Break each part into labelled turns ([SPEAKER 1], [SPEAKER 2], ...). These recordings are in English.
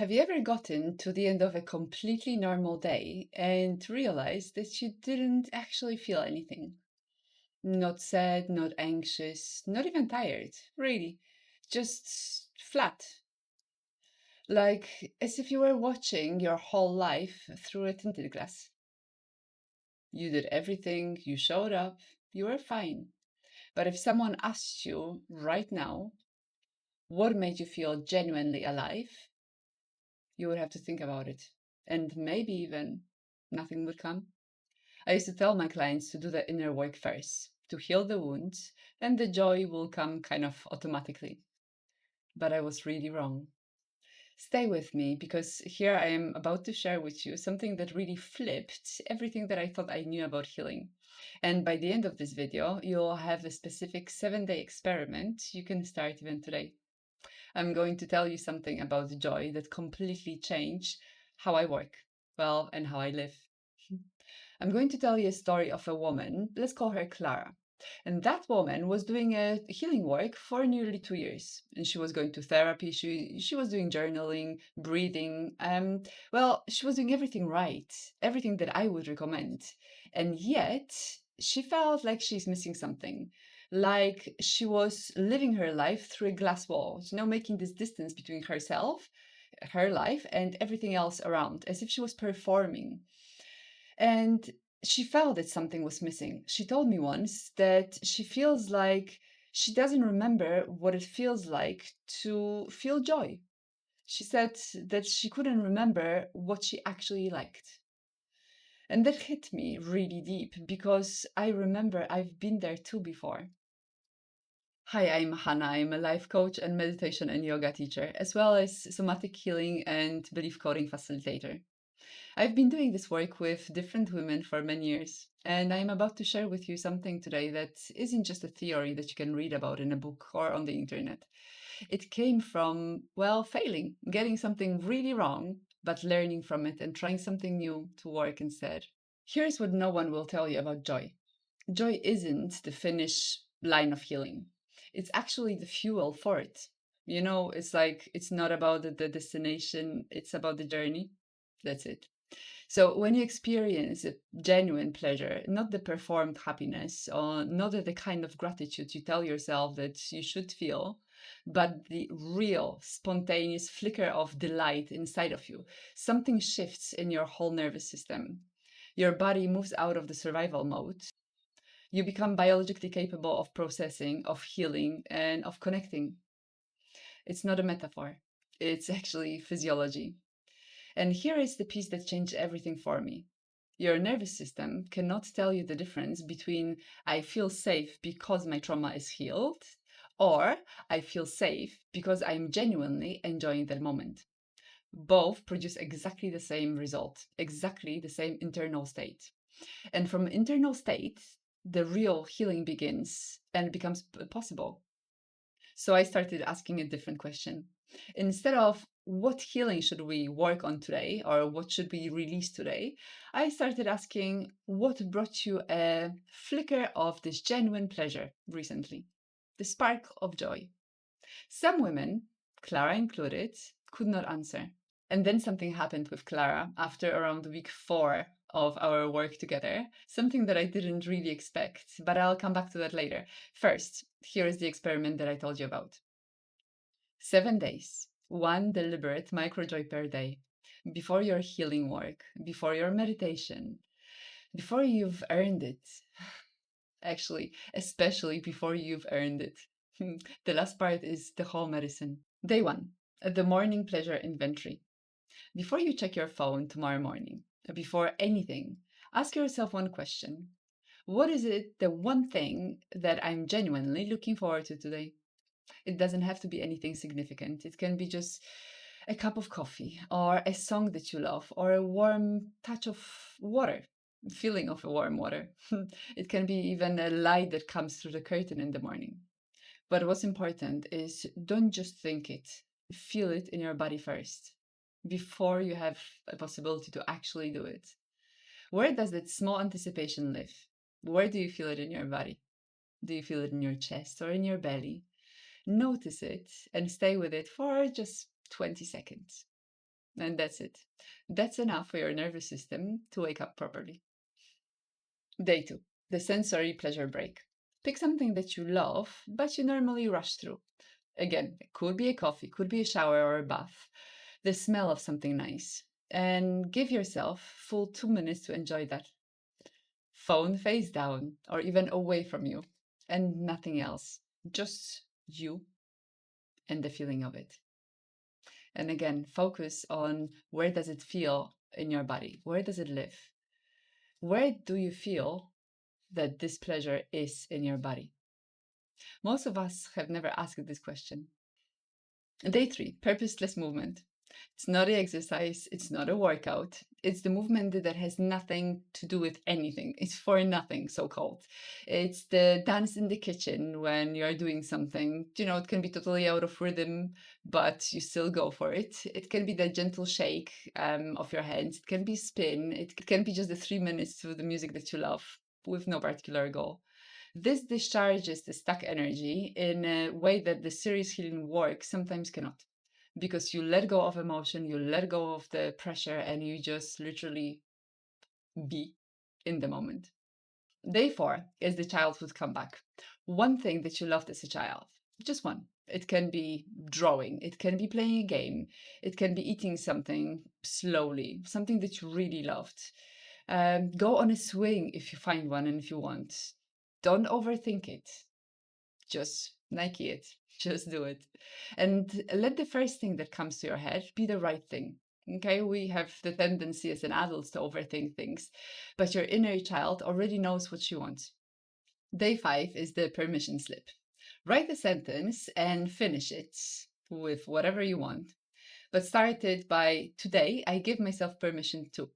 [SPEAKER 1] Have you ever gotten to the end of a completely normal day and realized that you didn't actually feel anything? Not sad, not anxious, not even tired, really. Just flat. Like as if you were watching your whole life through a tinted glass. You did everything, you showed up, you were fine. But if someone asked you right now, what made you feel genuinely alive, you would have to think about it. And maybe even nothing would come. I used to tell my clients to do the inner work first, to heal the wounds, and the joy will come kind of automatically. But I was really wrong. Stay with me because here I am about to share with you something that really flipped everything that I thought I knew about healing. And by the end of this video, you'll have a specific 7-day experiment you can start even today. I'm going to tell you something about joy that completely changed how I work, well, and how I live. I'm going to tell you a story of a woman, let's call her Clara. And that woman was doing a healing work for nearly 2 years. And she was going to therapy, she was doing journaling, breathing. Well, she was doing everything right, everything that I would recommend. And yet, she felt like she's missing something. Like she was living her life through a glass wall, making this distance between herself, her life, and everything else around, as if she was performing. And she felt that something was missing. She told me once that she feels like she doesn't remember what it feels like to feel joy. She said that she couldn't remember what she actually liked. And that hit me really deep because I remember I've been there too before. Hi, I'm Hanna. I'm a life coach and meditation and yoga teacher, as well as somatic healing and belief coding facilitator. I've been doing this work with different women for many years, and I'm about to share with you something today that isn't just a theory that you can read about in a book or on the internet. It came from, well, failing, getting something really wrong, but learning from it and trying something new to work instead. Here's what no one will tell you about joy. Joy isn't the finish line of healing. It's actually the fuel for it. It's like it's not about the destination, it's about the journey. That's it. So when you experience a genuine pleasure, not the performed happiness, or not the kind of gratitude you tell yourself that you should feel, but the real, spontaneous flicker of delight inside of you, something shifts in your whole nervous system. Your body moves out of the survival mode. You become biologically capable of processing, of healing, and of connecting. It's not a metaphor, it's actually physiology. And here is the piece that changed everything for me. Your nervous system cannot tell you the difference between I feel safe because my trauma is healed or I feel safe because I'm genuinely enjoying that moment. Both produce exactly the same result, exactly the same internal state. And from internal state, the real healing begins and becomes possible. So I started asking a different question. Instead of what healing should we work on today or what should we release today, I started asking what brought you a flicker of this genuine pleasure recently, the spark of joy. Some women, Clara included, could not answer. And then something happened with Clara after around week 4 of our work together, something that I didn't really expect, but I'll come back to that later. First, here is the experiment that I told you about. 7 days, one deliberate microjoy per day, before your healing work, before your meditation, before you've earned it. Actually, especially before you've earned it. The last part is the whole medicine. Day 1, the morning pleasure inventory. Before you check your phone tomorrow morning, before anything, ask yourself one question. What is it, the one thing that I'm genuinely looking forward to today? It doesn't have to be anything significant. It can be just a cup of coffee, or a song that you love, or a warm touch of water, feeling of a warm water. It can be even a light that comes through the curtain in the morning. But what's important is don't just think it, feel it in your body first before you have a possibility to actually do it. Where does that small anticipation live? Where do you feel it in your body? Do you feel it in your chest or in your belly? Notice it and stay with it for just 20 seconds. And that's it. That's enough for your nervous system to wake up properly. Day two, the sensory pleasure break. Pick something that you love, but you normally rush through. Again, it could be a coffee, could be a shower or a bath, the smell of something nice. And give yourself full 2 minutes to enjoy that. Phone face down or even away from you, and nothing else. Just you and the feeling of it. And again, focus on where does it feel in your body? Where does it live? Where do you feel that this pleasure is in your body? Most of us have never asked this question. Day three, purposeless movement. It's not an exercise, it's not a workout. It's the movement that has nothing to do with anything. It's for nothing, so called. It's the dance in the kitchen when you're doing something. It can be totally out of rhythm, but you still go for it. It can be the gentle shake of your hands. It can be spin. It can be just the 3 minutes to the music that you love with no particular goal. This discharges the stuck energy in a way that the serious healing work sometimes cannot, because you let go of emotion, you let go of the pressure, and you just literally be in the moment. Day four is the childhood comeback. One thing that you loved as a child, just one. It can be drawing, it can be playing a game, it can be eating something slowly, something that you really loved. Go on a swing if you find one and if you want. Don't overthink it. Just Nike it. Just do it. And let the first thing that comes to your head be the right thing. Okay, we have the tendency as an adult to overthink things, but your inner child already knows what she wants. Day five is the permission slip. Write a sentence and finish it with whatever you want, but start it by today, I give myself permission to.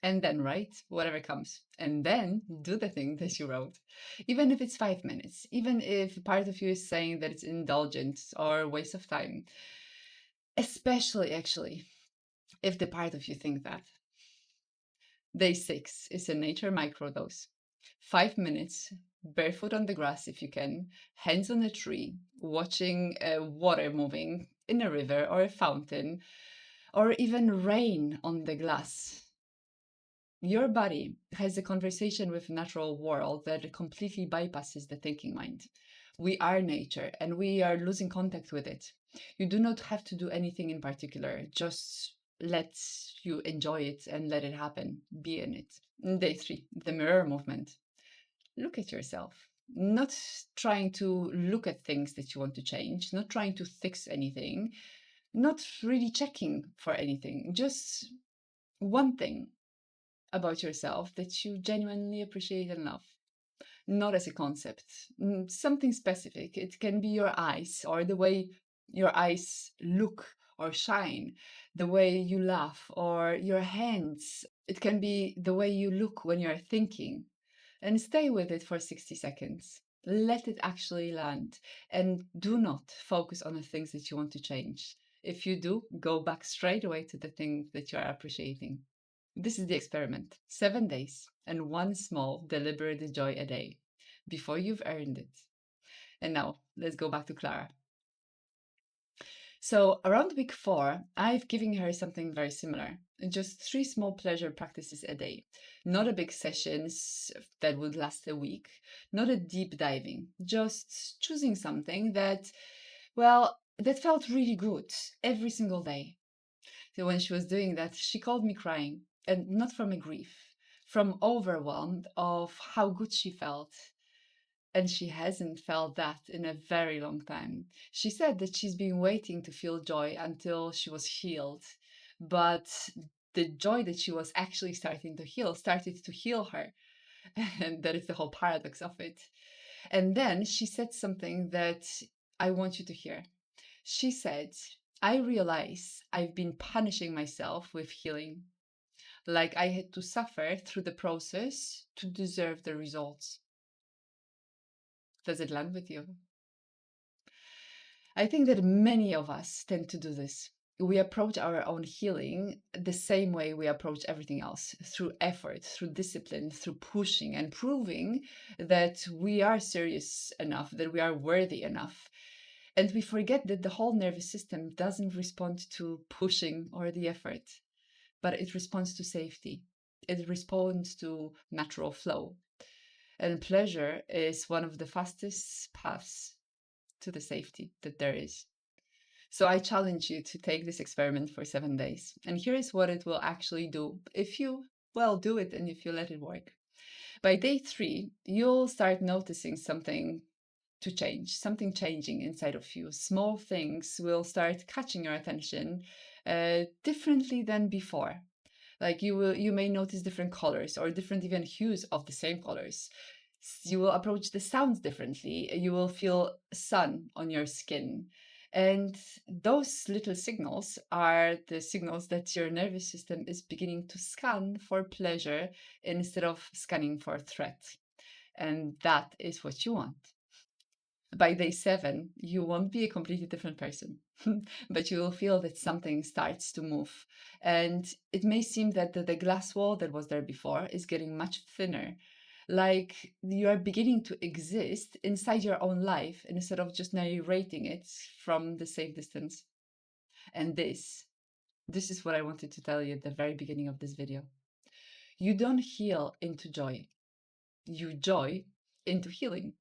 [SPEAKER 1] And then write whatever comes. And then do the thing that you wrote. Even if it's 5 minutes, even if part of you is saying that it's indulgent or a waste of time, especially actually if the part of you think that. Day six is a nature microdose. 5 minutes, barefoot on the grass if you can, hands on a tree, watching water moving in a river or a fountain, or even rain on the glass. Your body has a conversation with natural world that completely bypasses the thinking mind. We are nature and we are losing contact with it. You do not have to do anything in particular. Just let you enjoy it and let it happen. Be in it. Day three, the mirror movement. Look at yourself. Not trying to look at things that you want to change, not trying to fix anything, not really checking for anything. Just one thing about yourself that you genuinely appreciate and love, not as a concept, something specific. It can be your eyes or the way your eyes look or shine, the way you laugh, or your hands. It can be the way you look when you're thinking. And stay with it for 60 seconds. Let it actually land. And do not focus on the things that you want to change. If you do, go back straight away to the thing that you are appreciating. This is the experiment. 7 days and one small, deliberate joy a day before you've earned it. And now let's go back to Clara. So, around week four, I've given her something very similar. Just 3 small pleasure practices a day. Not a big sessions that would last a week, not a deep diving, just choosing something that, well, that felt really good every single day. So when she was doing that, she called me crying, and not from a grief, from overwhelmed of how good she felt. And she hasn't felt that in a very long time. She said that she's been waiting to feel joy until she was healed. But the joy that she was actually starting to heal started to heal her. And that is the whole paradox of it. And then she said something that I want you to hear. She said, I realize I've been punishing myself with healing. Like I had to suffer through the process to deserve the results. Does it land with you? I think that many of us tend to do this. We approach our own healing the same way we approach everything else, through effort, through discipline, through pushing and proving that we are serious enough, that we are worthy enough. And we forget that the whole nervous system doesn't respond to pushing or the effort, but it responds to safety. It responds to natural flow. And pleasure is one of the fastest paths to the safety that there is. So I challenge you to take this experiment for 7 days. And here is what it will actually do if you, well, do it and if you let it work. By day 3, you'll start noticing something changing inside of you. Small things will start catching your attention differently than before. Like you may notice different colors or different even hues of the same colors. You will approach the sounds differently. You will feel sun on your skin. And those little signals are the signals that your nervous system is beginning to scan for pleasure instead of scanning for threat. And that is what you want. By day 7, you won't be a completely different person, but you will feel that something starts to move. And it may seem that the glass wall that was there before is getting much thinner, like you are beginning to exist inside your own life instead of just narrating it from the safe distance. And this is what I wanted to tell you at the very beginning of this video. You don't heal into joy, you joy into healing.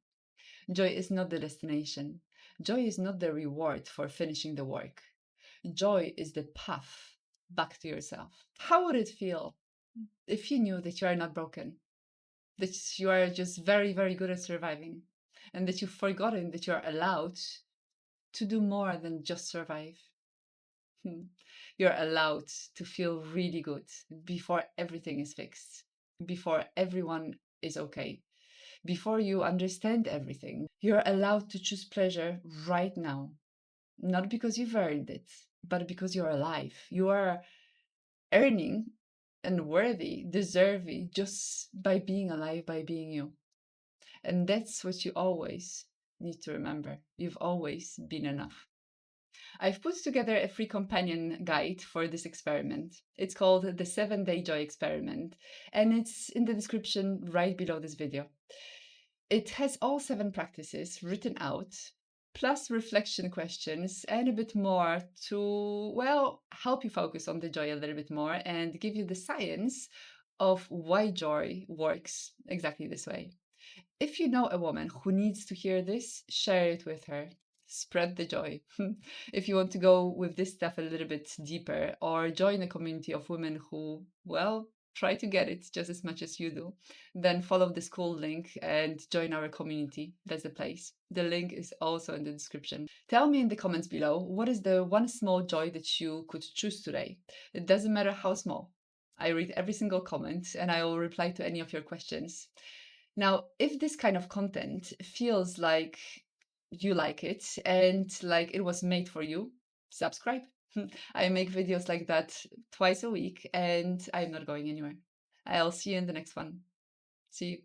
[SPEAKER 1] Joy is not the destination. Joy is not the reward for finishing the work. Joy is the path back to yourself. How would it feel if you knew that you are not broken, that you are just very, very good at surviving, and that you've forgotten that you are allowed to do more than just survive? You're allowed to feel really good before everything is fixed, before everyone is okay, before you understand everything. You're allowed to choose pleasure right now, not because you've earned it, but because you're alive. You are earning and worthy, deserving just by being alive, by being you. And that's what you always need to remember. You've always been enough. I've put together a free companion guide for this experiment. It's called the 7-Day Joy Experiment, and it's in the description right below this video. It has all 7 practices written out, plus reflection questions and a bit more to, well, help you focus on the joy a little bit more and give you the science of why joy works exactly this way. If you know a woman who needs to hear this, share it with her. Spread the joy. If you want to go with this stuff a little bit deeper or join a community of women who, well, try to get it just as much as you do, then follow the school link and join our community. That's the place. The link is also in the description. Tell me in the comments below, what is the one small joy that you could choose today? It doesn't matter how small. I read every single comment and I will reply to any of your questions. Now, if this kind of content feels like you like it and like it was made for you, subscribe. I make videos like that twice a week and I'm not going anywhere. I'll see you in the next one. See you.